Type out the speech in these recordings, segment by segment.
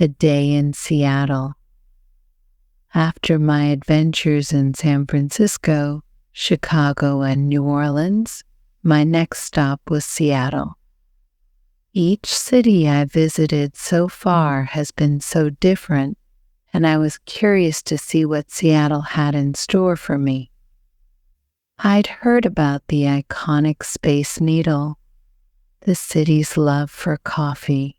A day in Seattle. After my adventures in San Francisco, Chicago, and New Orleans, my next stop was Seattle. Each city I visited so far has been so different, and I was curious to see what Seattle had in store for me. I'd heard about the iconic Space Needle, the city's love for coffee,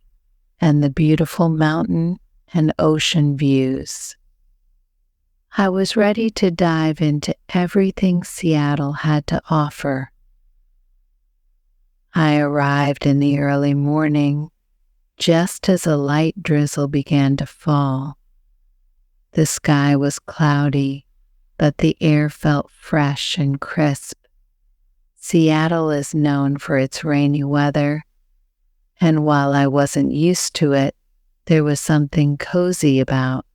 and the beautiful mountain and ocean views. I was ready to dive into everything Seattle had to offer. I arrived in the early morning, just as a light drizzle began to fall. The sky was cloudy, but the air felt fresh and crisp. Seattle is known for its rainy weather, and while I wasn't used to it, there was something cozy about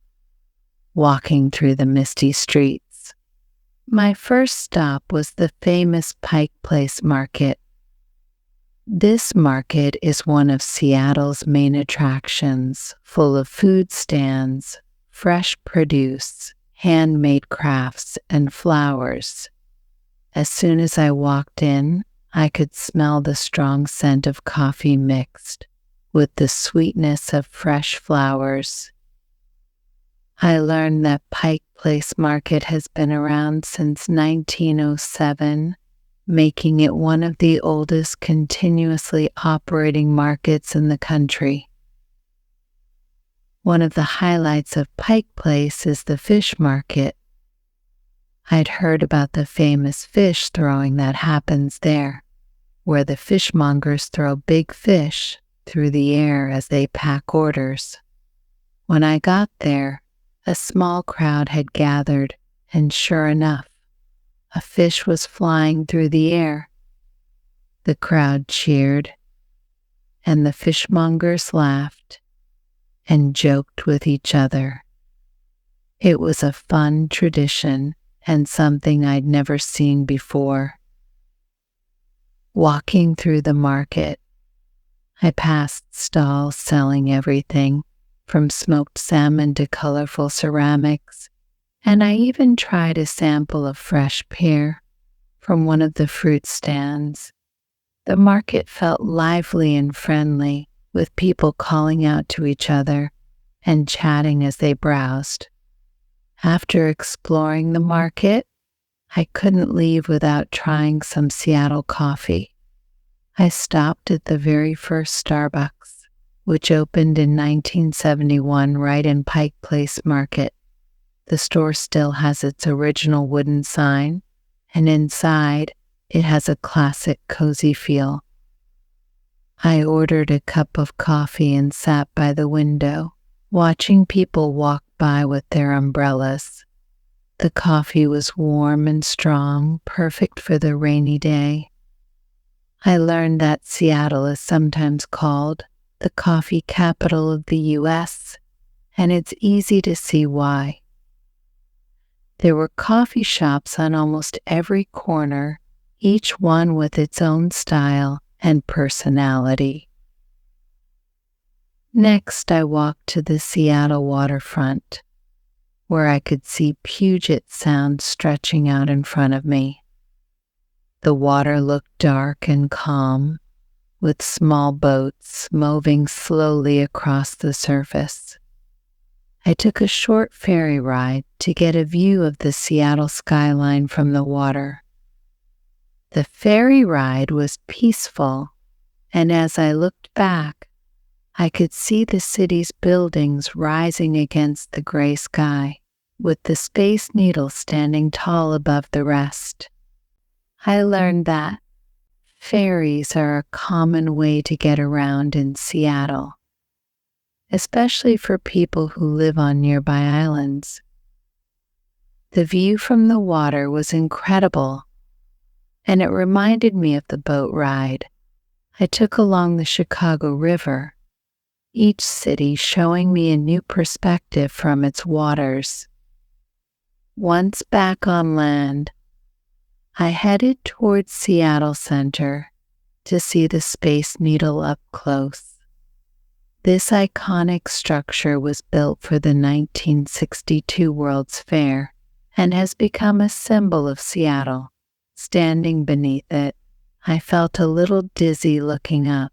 walking through the misty streets. My first stop was the famous Pike Place Market. This market is one of Seattle's main attractions, full of food stands, fresh produce, handmade crafts, and flowers. As soon as I walked in, I could smell the strong scent of coffee mixed with the sweetness of fresh flowers. I learned that Pike Place Market has been around since 1907, making it one of the oldest continuously operating markets in the country. One of the highlights of Pike Place is the fish market. I'd heard about the famous fish throwing that happens there, where the fishmongers throw big fish through the air as they pack orders. When I got there, a small crowd had gathered, and sure enough, a fish was flying through the air. The crowd cheered, and the fishmongers laughed and joked with each other. It was a fun tradition and something I'd never seen before. Walking through the market, I passed stalls selling everything from smoked salmon to colorful ceramics, and I even tried a sample of fresh pear from one of the fruit stands. The market felt lively and friendly, with people calling out to each other and chatting as they browsed. After exploring the market, I couldn't leave without trying some Seattle coffee. I stopped at the very first Starbucks, which opened in 1971 right in Pike Place Market. The store still has its original wooden sign, and inside it has a classic cozy feel. I ordered a cup of coffee and sat by the window, watching people walk by with their umbrellas. The coffee was warm and strong, perfect for the rainy day. I learned that Seattle is sometimes called the coffee capital of the U.S., and it's easy to see why. There were coffee shops on almost every corner, each one with its own style and personality. Next, I walked to the Seattle waterfront, where I could see Puget Sound stretching out in front of me. The water looked dark and calm, with small boats moving slowly across the surface. I took a short ferry ride to get a view of the Seattle skyline from the water. The ferry ride was peaceful, and as I looked back, I could see the city's buildings rising against the gray sky, with the Space Needle standing tall above the rest. I learned that ferries are a common way to get around in Seattle, especially for people who live on nearby islands. The view from the water was incredible, and it reminded me of the boat ride I took along the Chicago River, each city showing me a new perspective from its waters. Once back on land, I headed towards Seattle Center to see the Space Needle up close. This iconic structure was built for the 1962 World's Fair and has become a symbol of Seattle. Standing beneath it, I felt a little dizzy looking up.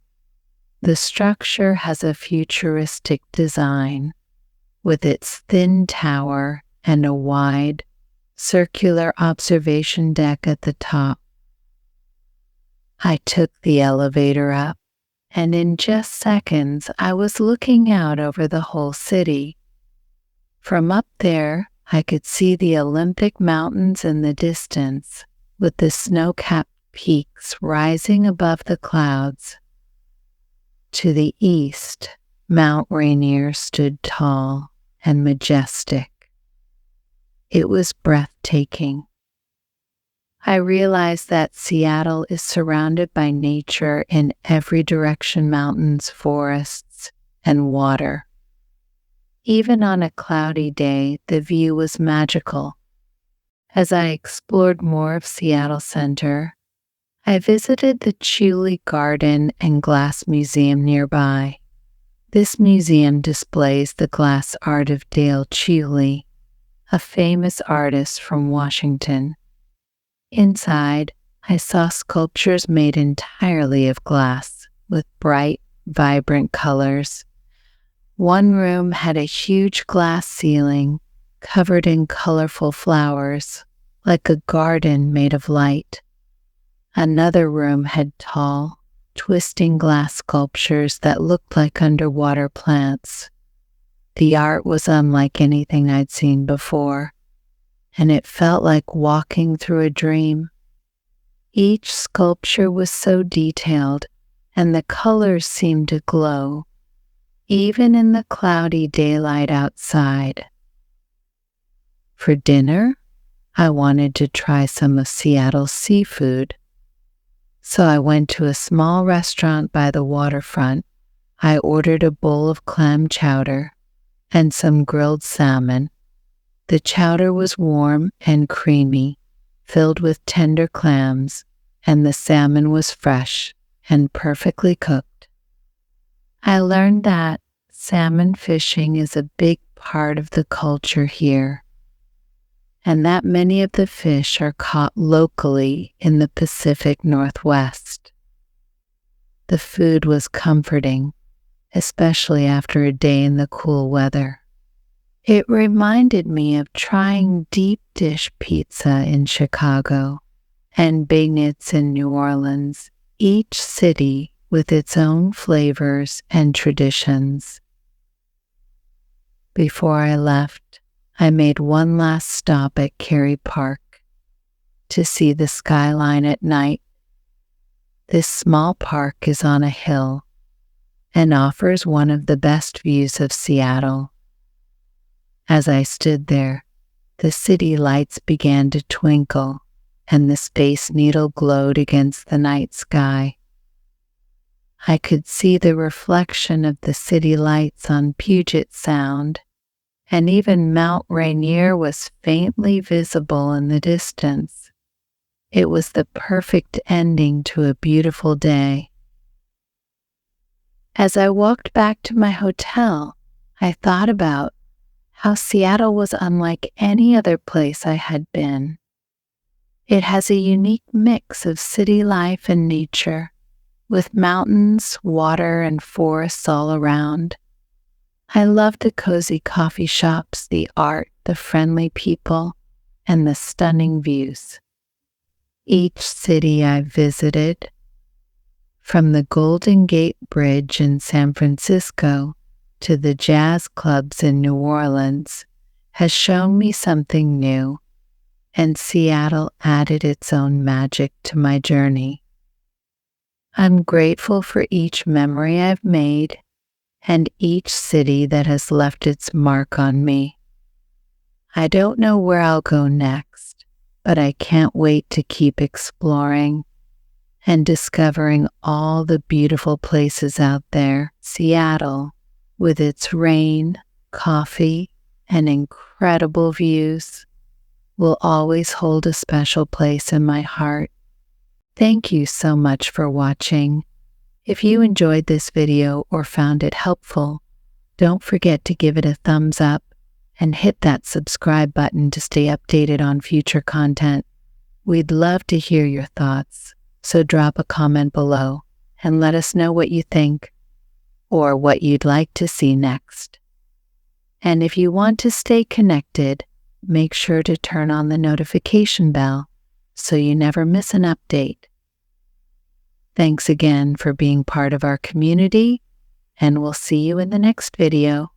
The structure has a futuristic design, with its thin tower and a wide, circular observation deck at the top. I took the elevator up, and in just seconds I was looking out over the whole city. From up there, I could see the Olympic Mountains in the distance, with the snow-capped peaks rising above the clouds. To the east, Mount Rainier stood tall and majestic. It was breathtaking. I realized that Seattle is surrounded by nature in every direction: mountains, forests, and water. Even on a cloudy day, the view was magical. As I explored more of Seattle Center, I visited the Chuli Garden and Glass Museum nearby. This museum displays the glass art of Dale Chuli, a famous artist from Washington. Inside, I saw sculptures made entirely of glass, with bright, vibrant colors. One room had a huge glass ceiling covered in colorful flowers, like a garden made of light. Another room had tall, twisting glass sculptures that looked like underwater plants. The art was unlike anything I'd seen before, and it felt like walking through a dream. Each sculpture was so detailed, and the colors seemed to glow, even in the cloudy daylight outside. For dinner, I wanted to try some of Seattle's seafood. So I went to a small restaurant by the waterfront. I ordered a bowl of clam chowder and some grilled salmon. The chowder was warm and creamy, filled with tender clams, and the salmon was fresh and perfectly cooked. I learned that salmon fishing is a big part of the culture here, and that many of the fish are caught locally in the Pacific Northwest. The food was comforting, especially after a day in the cool weather. It reminded me of trying deep dish pizza in Chicago and beignets in New Orleans, each city with its own flavors and traditions. Before I left, I made one last stop at Cary Park to see the skyline at night. This small park is on a hill and offers one of the best views of Seattle. As I stood there, the city lights began to twinkle and the Space Needle glowed against the night sky. I could see the reflection of the city lights on Puget Sound, and even Mount Rainier was faintly visible in the distance. It was the perfect ending to a beautiful day. As I walked back to my hotel, I thought about how Seattle was unlike any other place I had been. It has a unique mix of city life and nature, with mountains, water, and forests all around. I love the cozy coffee shops, the art, the friendly people, and the stunning views. Each city I visited, from the Golden Gate Bridge in San Francisco to the jazz clubs in New Orleans, has shown me something new, and Seattle added its own magic to my journey. I'm grateful for each memory I've made and each city that has left its mark on me. I don't know where I'll go next, but I can't wait to keep exploring and discovering all the beautiful places out there. Seattle, with its rain, coffee, and incredible views, will always hold a special place in my heart. Thank you so much for watching. If you enjoyed this video or found it helpful, don't forget to give it a thumbs up and hit that subscribe button to stay updated on future content. We'd love to hear your thoughts, so drop a comment below and let us know what you think or what you'd like to see next. And if you want to stay connected, make sure to turn on the notification bell so you never miss an update. Thanks again for being part of our community, and we'll see you in the next video.